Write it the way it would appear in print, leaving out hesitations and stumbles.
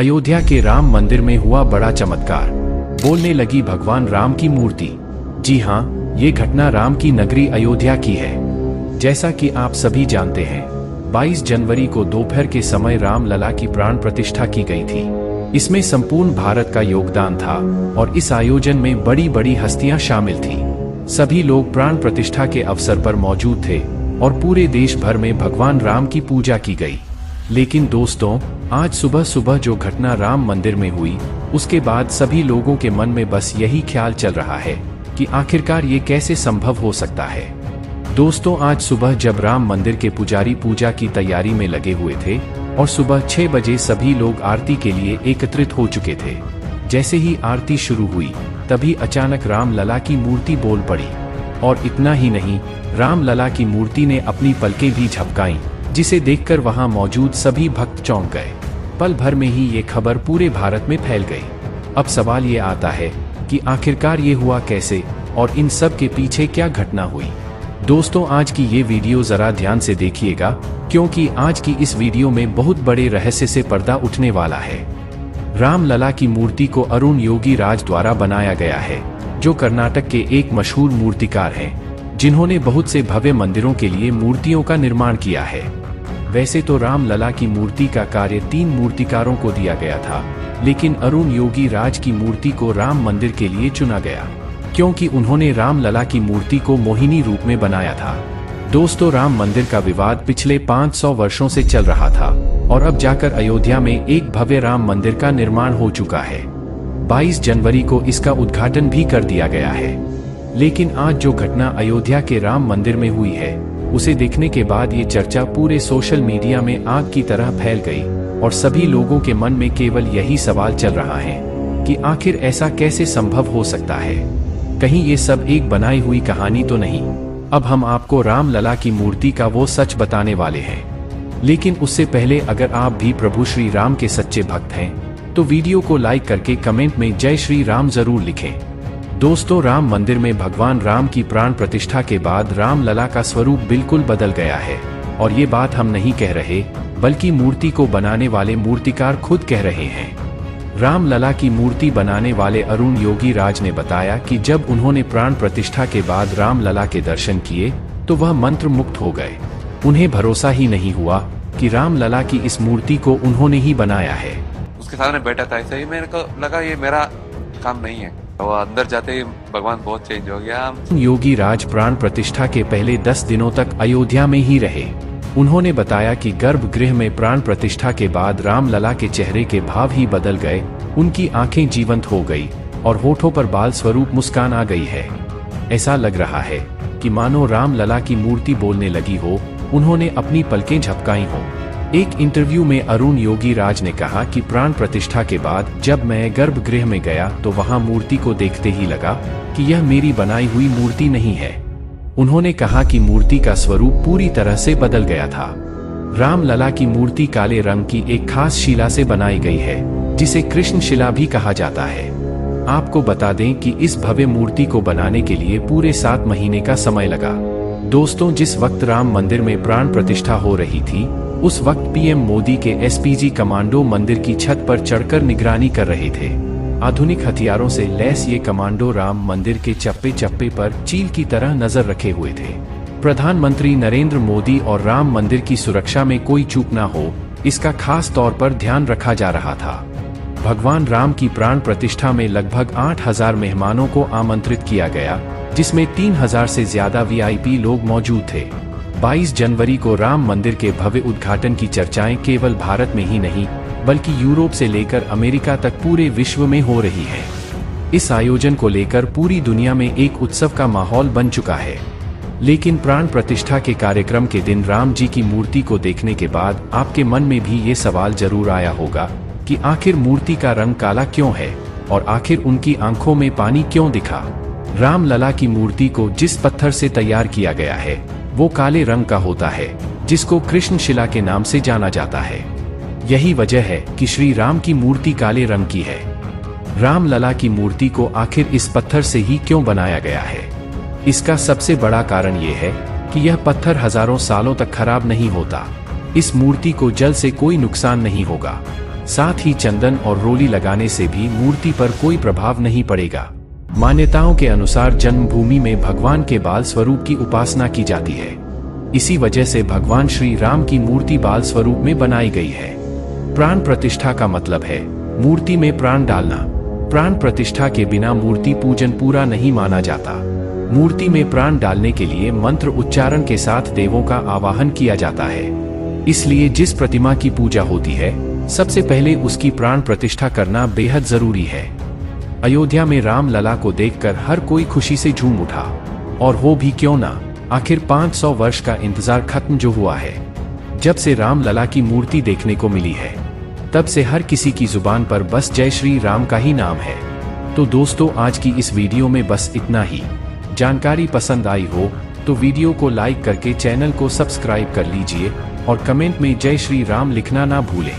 अयोध्या के राम मंदिर में हुआ बड़ा चमत्कार, बोलने लगी भगवान राम की मूर्ति। जी हाँ, ये घटना राम की नगरी अयोध्या की है। जैसा कि आप सभी जानते हैं, 22 जनवरी को दोपहर के समय राम लला की प्राण प्रतिष्ठा की गई थी। इसमें संपूर्ण भारत का योगदान था और इस आयोजन में बड़ी बड़ी हस्तियां शामिल थी। सभी लोग प्राण प्रतिष्ठा के अवसर पर मौजूद थे और पूरे देश भर में भगवान राम की पूजा की गई। लेकिन दोस्तों, आज सुबह सुबह जो घटना राम मंदिर में हुई, उसके बाद सभी लोगों के मन में बस यही ख्याल चल रहा है कि आखिरकार ये कैसे संभव हो सकता है। दोस्तों, आज सुबह जब राम मंदिर के पुजारी पूजा की तैयारी में लगे हुए थे और सुबह 6 बजे सभी लोग आरती के लिए एकत्रित हो चुके थे। जैसे ही आरती शुरू हुई, तभी अचानक राम लला की मूर्ति बोल पड़ी। और इतना ही नहीं, राम लला की मूर्ति ने अपनी पलकें भी झपकाईं, जिसे देखकर वहां मौजूद सभी भक्त चौंक गए। पल भर में ही ये खबर पूरे भारत में फैल गई। अब सवाल ये आता है कि आखिरकार ये हुआ कैसे और इन सब के पीछे क्या घटना हुई। दोस्तों, आज की ये वीडियो जरा ध्यान से देखिएगा, क्योंकि आज की इस वीडियो में बहुत बड़े रहस्य से पर्दा उठने वाला है। राम लला की मूर्ति को अरुण योगी राज द्वारा बनाया गया है, जो कर्नाटक के एक मशहूर मूर्तिकार हैं, जिन्होंने बहुत से भव्य मंदिरों के लिए मूर्तियों का निर्माण किया है। वैसे तो राम लला की मूर्ति का कार्य 3 मूर्तिकारों को दिया गया था, लेकिन अरुण योगी राज की मूर्ति को राम मंदिर के लिए चुना गया, क्योंकि उन्होंने राम लला की मूर्ति को मोहिनी रूप में बनाया था। दोस्तों, राम मंदिर का विवाद पिछले 500 वर्षों से चल रहा था और अब जाकर अयोध्या में एक भव्य राम मंदिर का निर्माण हो चुका है। 22 जनवरी को इसका उद्घाटन भी कर दिया गया है। लेकिन आज जो घटना अयोध्या के राम मंदिर में हुई है, उसे देखने के बाद ये चर्चा पूरे सोशल मीडिया में आग की तरह फैल गई और सभी लोगों के मन में केवल यही सवाल चल रहा है कि आखिर ऐसा कैसे संभव हो सकता है। कहीं ये सब एक बनाई हुई कहानी तो नहीं। अब हम आपको राम लला की मूर्ति का वो सच बताने वाले हैं। लेकिन उससे पहले, अगर आप भी प्रभु श्री राम के सच्चे भक्त हैं, तो वीडियो को लाइक करके कमेंट में जय श्री राम जरूर लिखें। दोस्तों, राम मंदिर में भगवान राम की प्राण प्रतिष्ठा के बाद राम लला का स्वरूप बिल्कुल बदल गया है। और ये बात हम नहीं कह रहे, बल्कि मूर्ति को बनाने वाले मूर्तिकार खुद कह रहे हैं। राम लला की मूर्ति बनाने वाले अरुण योगी राज ने बताया कि जब उन्होंने प्राण प्रतिष्ठा के बाद राम लला के दर्शन किए, तो वह मंत्र मुक्त हो गए। उन्हें भरोसा ही नहीं हुआ कि राम लला की इस मूर्ति को उन्होंने ही बनाया है। उसके सामने बैठा था, ऐसे ही मेरे को लगा ये मेरा काम नहीं है। वो अंदर जाते ही भगवान बहुत चेंज हो गया। योगी राज प्राण प्रतिष्ठा के पहले 10 दिनों तक अयोध्या में ही रहे। उन्होंने बताया कि गर्भगृह में प्राण प्रतिष्ठा के बाद राम लला के चेहरे के भाव ही बदल गए। उनकी आंखें जीवंत हो गई और होठों पर बाल स्वरूप मुस्कान आ गई है। ऐसा लग रहा है कि मानो राम लला की मूर्ति बोलने लगी हो, उन्होंने अपनी पलकें झपकाई हो। एक इंटरव्यू में अरुण योगी राज ने कहा कि प्राण प्रतिष्ठा के बाद जब मैं गर्भगृह में गया, तो वहां मूर्ति को देखते ही लगा कि यह मेरी बनाई हुई मूर्ति नहीं है। उन्होंने कहा कि मूर्ति का स्वरूप पूरी तरह से बदल गया था। राम लला की मूर्ति काले रंग की एक खास शिला से बनाई गई है, जिसे कृष्ण शिला भी कहा जाता है। आपको बता दें कि इस भव्य मूर्ति को बनाने के लिए पूरे 7 महीने का समय लगा। दोस्तों, जिस वक्त राम मंदिर में प्राण प्रतिष्ठा हो रही थी, उस वक्त पीएम मोदी के एसपीजी कमांडो मंदिर की छत पर चढ़कर निगरानी कर रहे थे। आधुनिक हथियारों से लैस ये कमांडो राम मंदिर के चप्पे चप्पे पर चील की तरह नजर रखे हुए थे। प्रधानमंत्री नरेंद्र मोदी और राम मंदिर की सुरक्षा में कोई चूक ना हो, इसका खास तौर पर ध्यान रखा जा रहा था। भगवान राम की प्राण प्रतिष्ठा में लगभग 8000 मेहमानों को आमंत्रित किया गया, जिसमें 3000 से ज्यादा वीआईपी लोग मौजूद थे। 22 जनवरी को राम मंदिर के भव्य उद्घाटन की चर्चाएं केवल भारत में ही नहीं, बल्कि यूरोप से लेकर अमेरिका तक पूरे विश्व में हो रही है। इस आयोजन को लेकर पूरी दुनिया में एक उत्सव का माहौल बन चुका है। लेकिन प्राण प्रतिष्ठा के कार्यक्रम के दिन राम जी की मूर्ति को देखने के बाद आपके मन में भी ये सवाल जरूर आया होगा कि आखिर मूर्ति का रंग काला क्यों है और आखिर उनकी आंखों में पानी क्यों दिखा। राम लला की मूर्ति को जिस पत्थर से तैयार किया गया है, वो काले रंग का होता है, जिसको कृष्ण शिला के नाम से जाना जाता है। यही वजह है कि श्री राम की मूर्ति काले रंग की है। राम लला की मूर्ति को आखिर इस पत्थर से ही क्यों बनाया गया है? इसका सबसे बड़ा कारण ये है कि यह पत्थर हजारों सालों तक खराब नहीं होता। इस मूर्ति को जल से कोई नुकसान नहीं होगा। साथ ही चंदन और रोली लगाने से भी मूर्ति पर कोई प्रभाव नहीं पड़ेगा। मान्यताओं के अनुसार जन्मभूमि में भगवान के बाल स्वरूप की उपासना की जाती है। इसी वजह से भगवान श्री राम की मूर्ति बाल स्वरूप में बनाई गई है। प्राण प्रतिष्ठा का मतलब है मूर्ति में प्राण डालना। प्राण प्रतिष्ठा के बिना मूर्ति पूजन पूरा नहीं माना जाता। मूर्ति में प्राण डालने के लिए मंत्र उच्चारण के साथ देवों का आवाहन किया जाता है। इसलिए जिस प्रतिमा की पूजा होती है सबसे पहले उसकी प्राण प्रतिष्ठा करना बेहद जरूरी है। अयोध्या में राम लला को देखकर हर कोई खुशी से झूम उठा। और हो भी क्यों ना, आखिर 500 वर्ष का इंतजार खत्म जो हुआ है। जब से राम लला की मूर्ति देखने को मिली है तब से हर किसी की जुबान पर बस जय श्री राम का ही नाम है। तो दोस्तों, आज की इस वीडियो में बस इतना ही। जानकारी पसंद आई हो तो वीडियो को लाइक करके चैनल को सब्सक्राइब कर लीजिए और कमेंट में जय श्री राम लिखना ना भूलें।